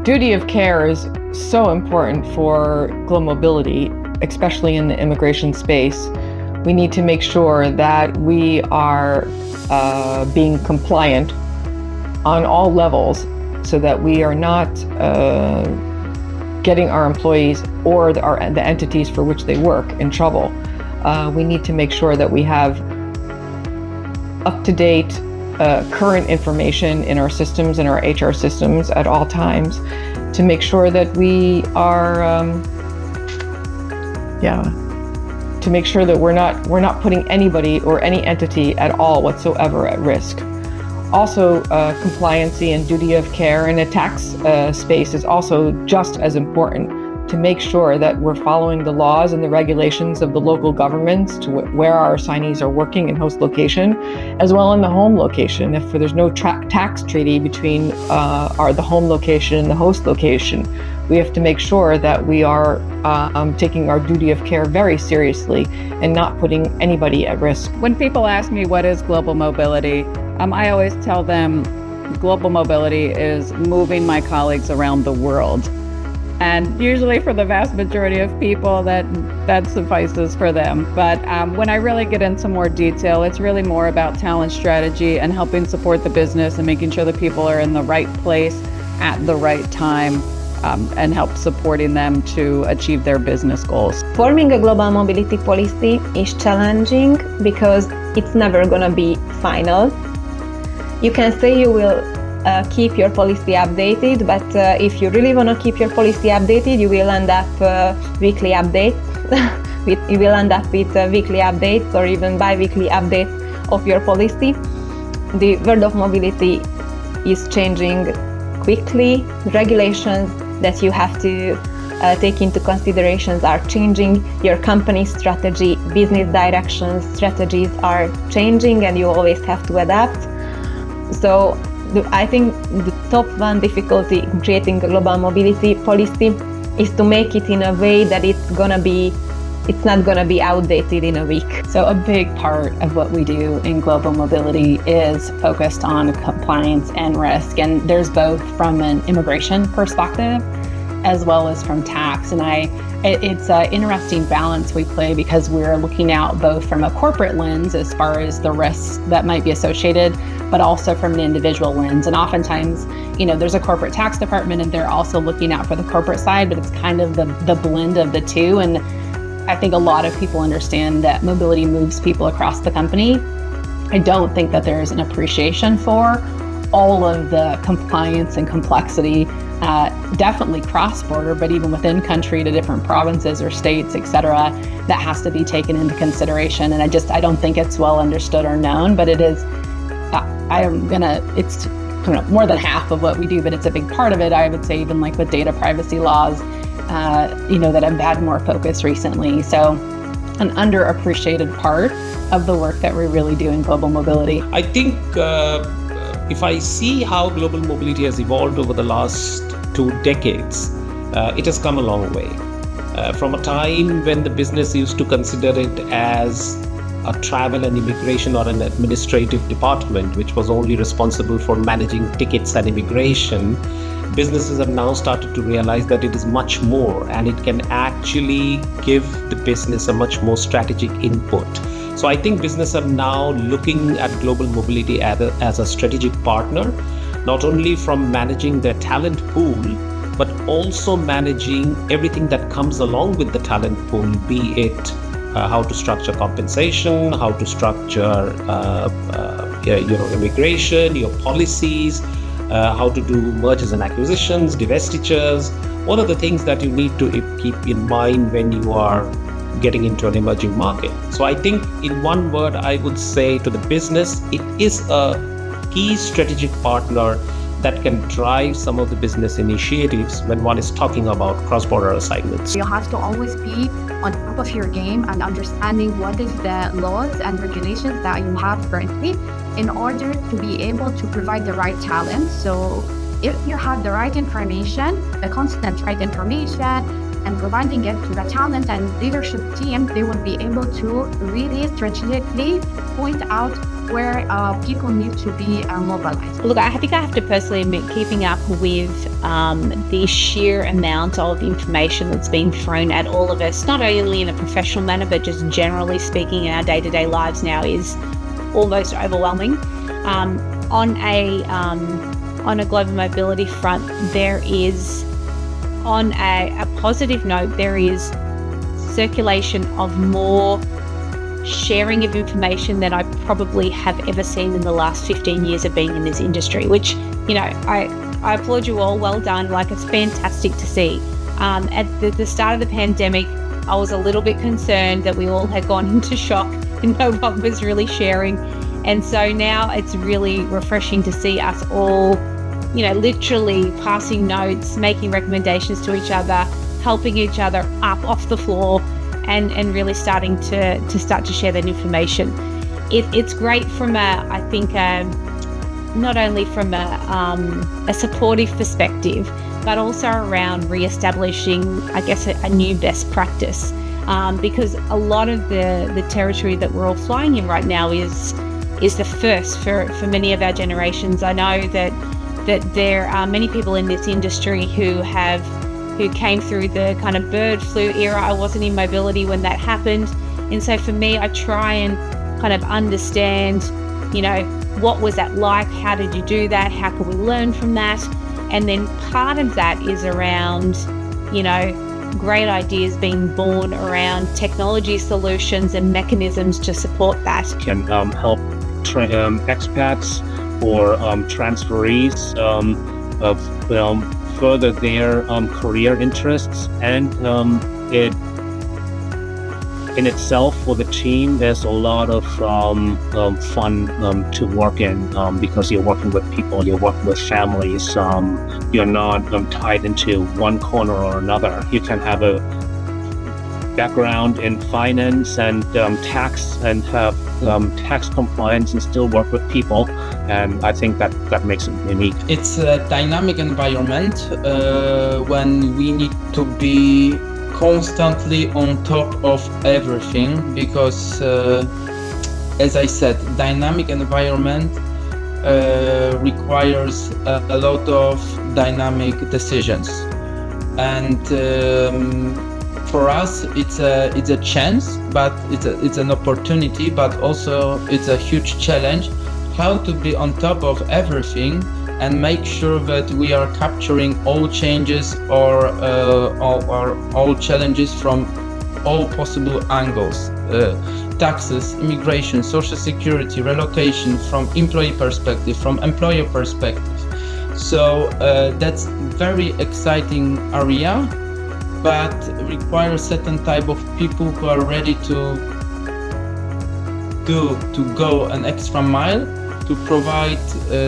Duty of care is so important for global mobility, especially in the immigration space. We need to make sure that we are being compliant on all levels so that we are not getting our employees or the entities for which they work in trouble. We need to make sure that we have up-to-date current information in our systems, in our HR systems at all times, to make sure that we are, to make sure that we're not putting anybody or any entity at all whatsoever at risk. Also, compliancy and duty of care in a tax space is also just as important, to make sure that we're following the laws and the regulations of the local governments to where our assignees are working in host location, as well in the home location. If there's no tax treaty between the home location and the host location, we have to make sure that we are taking our duty of care very seriously and not putting anybody at risk. When people ask me what is global mobility, I always tell them global mobility is moving my colleagues around the world. And usually for the vast majority of people, that suffices for them. But when I really get into more detail, it's really more about talent strategy and helping support the business and making sure that people are in the right place at the right time, and help supporting them to achieve their business goals. Forming a global mobility policy is challenging because it's never going to be final. You can say you will keep your policy updated, but if you really want to keep your policy updated, you will end up weekly updates. You will end up with weekly updates or even bi-weekly updates of your policy. The world of mobility is changing quickly. Regulations that you have to take into considerations are changing. Your company strategy, business directions, strategies are changing, and you always have to adapt. So I think the top one difficulty in creating a global mobility policy is to make it in a way that it's not going to be outdated in a week. So a big part of what we do in global mobility is focused on compliance and risk. And there's both from an immigration perspective as well as from tax. And it's an interesting balance we play because we're looking out both from a corporate lens as far as the risks that might be associated, but also from an individual lens. And oftentimes, there's a corporate tax department and they're also looking out for the corporate side, but it's kind of the blend of the two. And I think a lot of people understand that mobility moves people across the company. I don't think that there's an appreciation for all of the compliance and complexity, definitely cross-border, but even within country to different provinces or states, et cetera, that has to be taken into consideration. And I don't think it's well understood or known, but it is, it's more than half of what we do, but it's a big part of it. I would say even like with data privacy laws, that have had more focus recently. So an underappreciated part of the work that we really do in global mobility. I think if I see how global mobility has evolved over the last 2 decades, it has come a long way. From a time when the business used to consider it as a travel and immigration or an administrative department, which was only responsible for managing tickets and immigration, businesses have now started to realize that it is much more, and it can actually give the business a much more strategic input. So I think businesses are now looking at global mobility as a strategic partner, not only from managing their talent pool, but also managing everything that comes along with the talent pool, be it how to structure compensation, how to structure immigration, your policies, how to do mergers and acquisitions, divestitures. What are the things that you need to keep in mind when you are getting into an emerging market? So I think in one word, I would say to the business, it is a key strategic partner that can drive some of the business initiatives when one is talking about cross-border assignments. You have to always be on top of your game and understanding what is the laws and regulations that you have currently in order to be able to provide the right talent. So if you have the right information, the constant right information, and providing it to the talent and leadership team, they will be able to really strategically point out where people need to be mobilized? Look, I think I have to personally admit, keeping up with the sheer amount of information that's being thrown at all of us, not only in a professional manner, but just generally speaking in our day-to-day lives now, is almost overwhelming. On a global mobility front, there is, on a positive note, there is circulation of more sharing of information than I probably have ever seen in the last 15 years of being in this industry, which, I applaud you all. Well done. Like, it's fantastic to see. At the start of the pandemic, I was a little bit concerned that we all had gone into shock and no one was really sharing. And so now it's really refreshing to see us all, literally passing notes, making recommendations to each other, helping each other up off the floor, and really starting to share that information. It's great from not only from a supportive perspective, but also around re-establishing, I guess, a new best practice. Because a lot of the territory that we're all flying in right now is the first for many of our generations. I know that there are many people in this industry who came through the kind of bird flu era. I wasn't in mobility when that happened. And so for me, I try and kind of understand, what was that like? How did you do that? How can we learn from that? And then part of that is around, great ideas being born around technology solutions and mechanisms to support that. Can help expats or transferees further their career interests, and it in itself for the team, there's a lot of fun to work in, because you're working with people, you're working with families, you're not tied into one corner or another. You can have a background in finance and tax, and have tax compliance, and still work with people, and I think that makes it unique. It's a dynamic environment when we need to be constantly on top of everything, because as I said, dynamic environment requires a lot of dynamic decisions, and for us it's a chance, but it's an opportunity, but also it's a huge challenge how to be on top of everything and make sure that we are capturing all changes or all challenges from all possible angles. Taxes, immigration, social security, relocation, from employee perspective, from employer perspective. So that's very exciting area, but requires certain type of people who are ready to go an extra mile to provide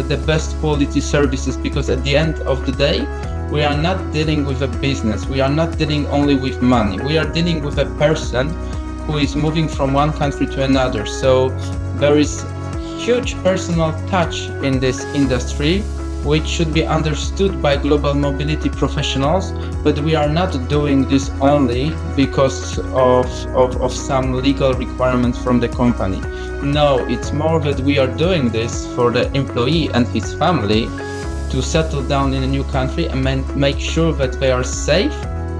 the best quality services, because at the end of the day, we are not dealing with a business. We are not dealing only with money. We are dealing with a person who is moving from one country to another. So there is huge personal touch in this industry, which should be understood by global mobility professionals, but we are not doing this only because of some legal requirements from the company. No, it's more that we are doing this for the employee and his family to settle down in a new country and make sure that they are safe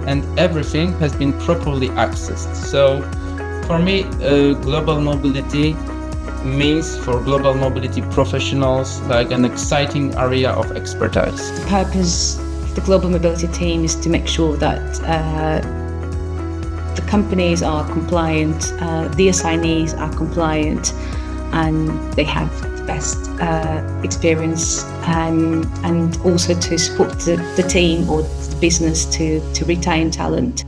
and everything has been properly accessed. So for me, global mobility means, for global mobility professionals, like an exciting area of expertise. The purpose of the global mobility team is to make sure that the companies are compliant, the assignees are compliant, and they have the best experience, and also to support the team or the business to retain talent.